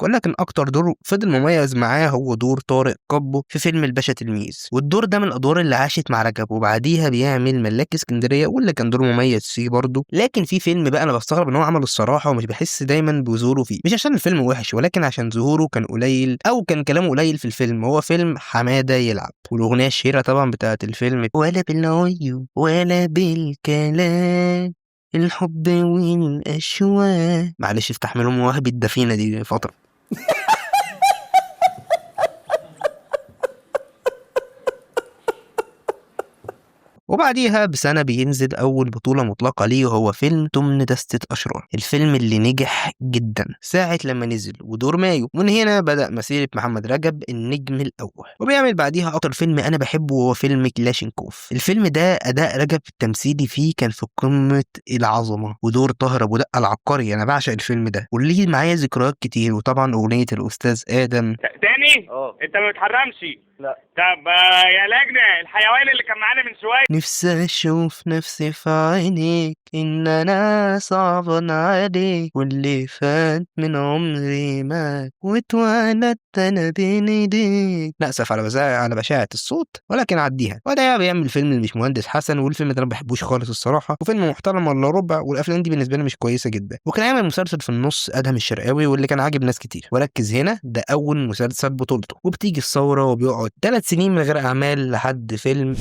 ولكن أكتر دور فضل مميز معاه هو دور طارق كابو في فيلم الباشا تلميذ، والدور ده من الأدوار اللي عاشت مع رجب، وبعديها بيعمل ملاك اسكندرية واللي كان دور مميز فيه برضه. لكن في فيلم بقى أنا بستغرب إن هو عمله الصراحة ومش بحس دايما بظهوره فيه، مش عشان الفيلم وحش ولكن عشان ظهوره كان قليل أو كان كلامه قليل في الفيلم. هو فيلم حمادة يلعب، والأغنية الشهيرة طبعا بتاعت الفيلم ولا بالعيون ولا بالكلام الحب والأشواق. معلش استحملوا مواهبي الدفينة دي فترة. وبعديها بسنة بينزل أول بطولة مطلقة ليه وهو فيلم تمن دستة أشرار، الفيلم اللي نجح جدا ساعة لما نزل ودور مايو. ومن هنا بدأ مسيرة محمد رجب النجم الأول، وبيعمل بعديها أكتر فيلم أنا بحبه وهو فيلم كلاشينكوف. الفيلم ده أداء رجب التمثيلي فيه كان في قمة العظمة، ودور طاهر أبو دقة العبقري. أنا بعشق الفيلم ده وليه معايا ذكريات كتير، وطبعا أغنية الأستاذ آدم تاني. انت ما بتحرمش. لا. طب يا لجنة الحيوان اللي كان معانا من شوية. نفسي أشوف نفسي في عينيك إن أنا صعبان عليك واللي فات من عمري مات واتولدت أنا بين إيديك. لا أسف على بشاعة الصوت ولكن عديها. وده بيعمل فيلم مش مهندس حسن، والفيلم ده أنا ما بحبوش خالص الصراحة، وفيلم محترم ولا ربع، والأفلام دي بالنسبة لي مش كويسة جدا. وكان عامل مسلسل في النص أدهم الشرقاوي واللي كان عاجب ناس كتير. وركز هنا، ده أول مسلسل بطولته، وبتيجي الثورة وبيقعد 3 سنين من غير أعمال لحد فيلم